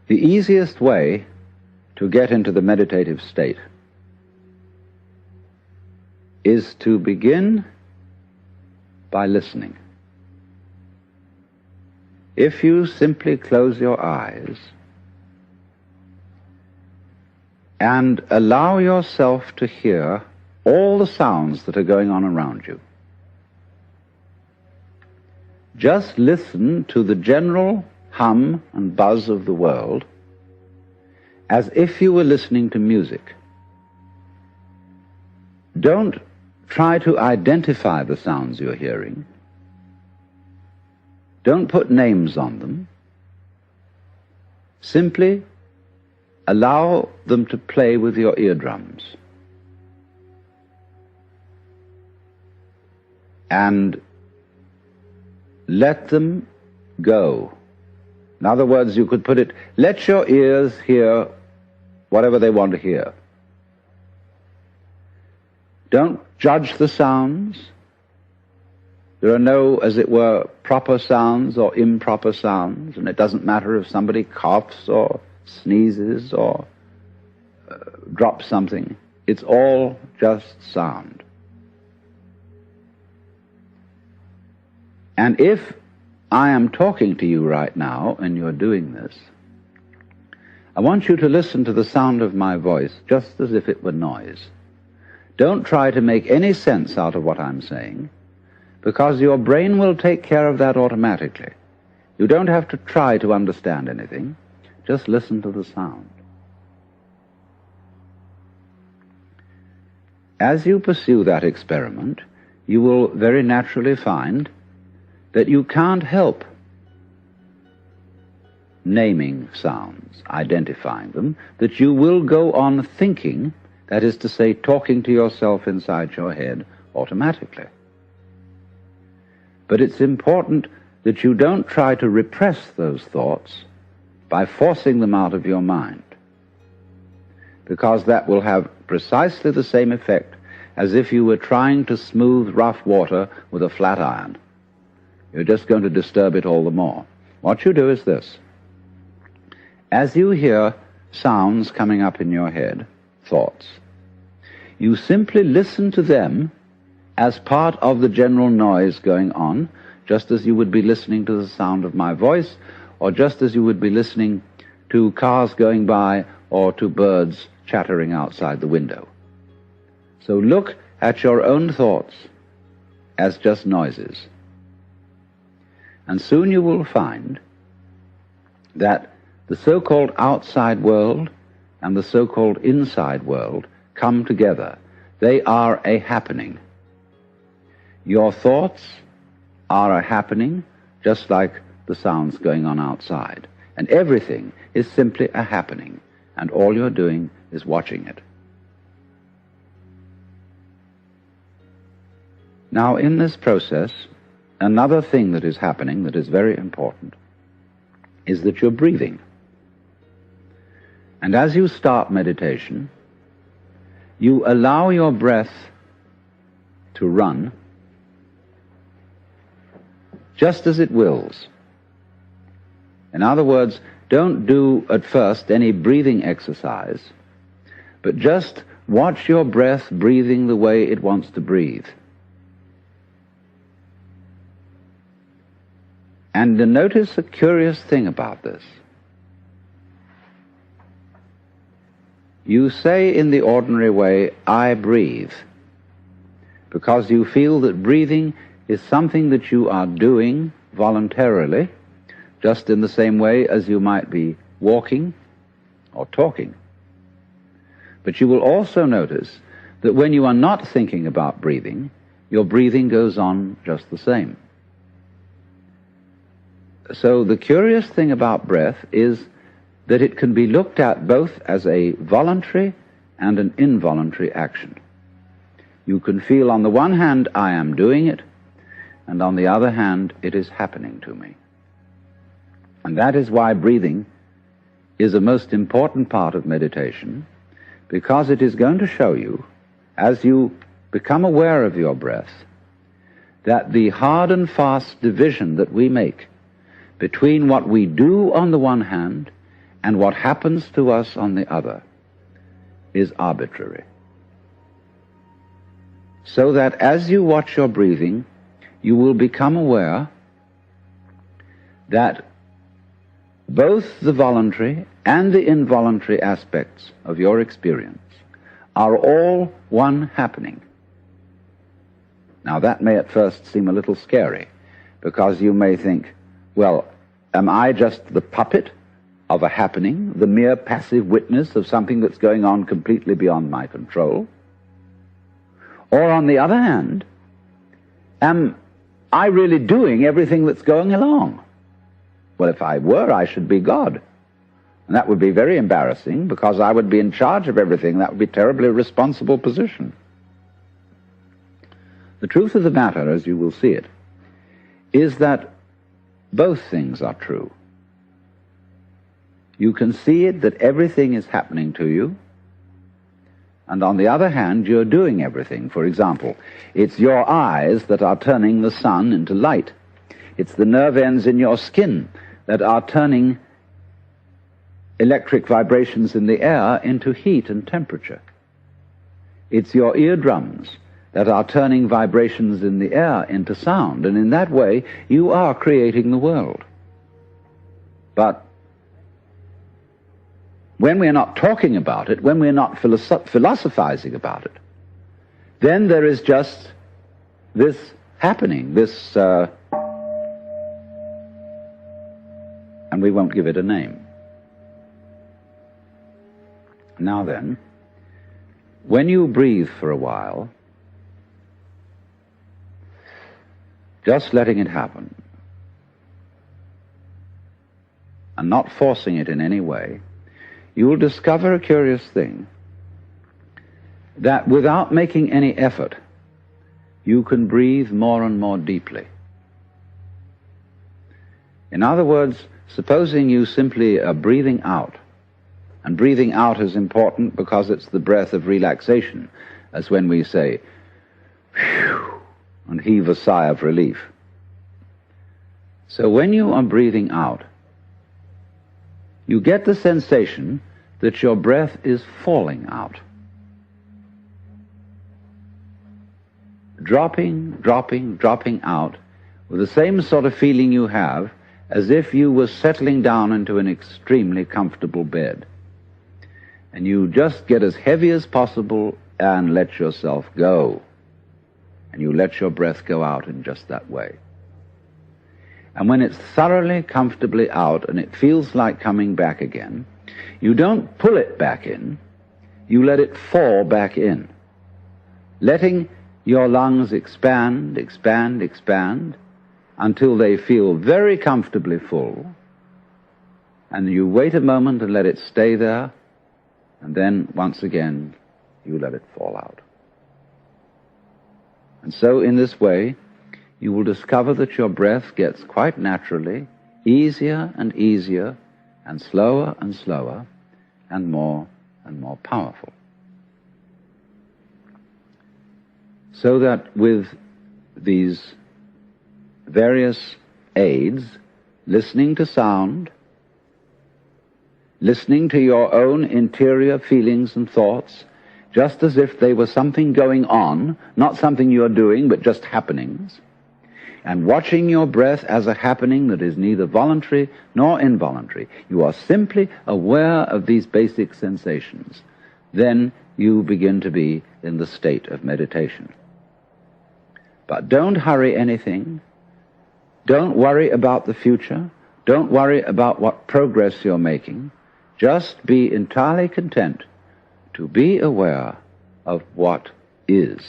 The easiest way to get into the meditative state is to begin by listening. If you simply close your eyes and allow yourself to hear all the sounds that are going on around you, just listen to the general hum and buzz of the world as if you were listening to music. Don't try to identify the sounds you're hearing. Don't put names on them. Simply allow them to play with your eardrums. And let them go. In other words, you could put it, let your ears hear whatever they want to hear. Don't judge the sounds. There are no, as it were, proper sounds or improper sounds, and it doesn't matter if somebody coughs or sneezes or drops something. It's all just sound. And if I am talking to you right now and you're doing this, I want you to listen to the sound of my voice just as if it were noise. Don't try to make any sense out of what I'm saying, because your brain will take care of that automatically. You don't have to try to understand anything. Just listen to the sound. As you pursue that experiment, you will very naturally find that you can't help naming sounds, identifying them, that you will go on thinking, that is to say, talking to yourself inside your head automatically. But it's important that you don't try to repress those thoughts by forcing them out of your mind, because that will have precisely the same effect as if you were trying to smooth rough water with a flat iron. You're just going to disturb it all the more. What you do is this. As you hear sounds coming up in your head, thoughts, you simply listen to them as part of the general noise going on, just as you would be listening to the sound of my voice, or just as you would be listening to cars going by or to birds chattering outside the window. So look at your own thoughts as just noises. And soon you will find that the so-called outside world and the so-called inside world come together. They are a happening. Your thoughts are a happening, just like the sounds going on outside. And everything is simply a happening, and all you're doing is watching it. Now, in this process, another thing that is happening that is very important is that you're breathing. And as you start meditation, you allow your breath to run just as it wills. In other words, don't do at first any breathing exercise, but just watch your breath breathing the way it wants to breathe. And notice a curious thing about this. You say in the ordinary way, I breathe, because you feel that breathing is something that you are doing voluntarily, just in the same way as you might be walking or talking. But you will also notice that when you are not thinking about breathing, your breathing goes on just the same. So the curious thing about breath is that it can be looked at both as a voluntary and an involuntary action. You can feel on the one hand, I am doing it, and on the other hand, it is happening to me. And that is why breathing is a most important part of meditation, because it is going to show you, as you become aware of your breath, that the hard and fast division that we make between what we do on the one hand and what happens to us on the other is arbitrary. So that as you watch your breathing, you will become aware that both the voluntary and the involuntary aspects of your experience are all one happening. Now that may at first seem a little scary, because you may think, well, am I just the puppet of a happening, the mere passive witness of something that's going on completely beyond my control? Or on the other hand, am I really doing everything that's going along? Well, if I were, I should be God. And that would be very embarrassing, because I would be in charge of everything. That would be a terribly responsible position. The truth of the matter, as you will see it, is that both things are true. You can see it that everything is happening to you, and on the other hand, you're doing everything. For example, it's your eyes that are turning the sun into light. It's the nerve ends in your skin that are turning electric vibrations in the air into heat and temperature. It's your eardrums that are turning vibrations in the air into sound, and in that way you are creating the world. But when we're not talking about it, when we're not philosophizing about it, then there is just this happening, this, and we won't give it a name. Now then, when you breathe for a while, just letting it happen, and not forcing it in any way, you will discover a curious thing, that without making any effort, you can breathe more and more deeply. In other words, supposing you simply are breathing out, and breathing out is important because it's the breath of relaxation, as when we say, phew, and heave a sigh of relief. So when you are breathing out, you get the sensation that your breath is falling out. Dropping, dropping, dropping out with the same sort of feeling you have as if you were settling down into an extremely comfortable bed. And you just get as heavy as possible and let yourself go. And you let your breath go out in just that way. And when it's thoroughly, comfortably out and it feels like coming back again, you don't pull it back in, you let it fall back in, letting your lungs expand, expand, expand, until they feel very comfortably full, and you wait a moment and let it stay there, and then, once again, you let it fall out. And so, in this way, you will discover that your breath gets quite naturally easier and easier, and slower, and more powerful. So that with these various aids, listening to sound, listening to your own interior feelings and thoughts, just as if they were something going on, not something you're doing, but just happenings, and watching your breath as a happening that is neither voluntary nor involuntary. You are simply aware of these basic sensations. Then you begin to be in the state of meditation. But don't hurry anything. Don't worry about the future. Don't worry about what progress you're making. Just be entirely content to be aware of what is.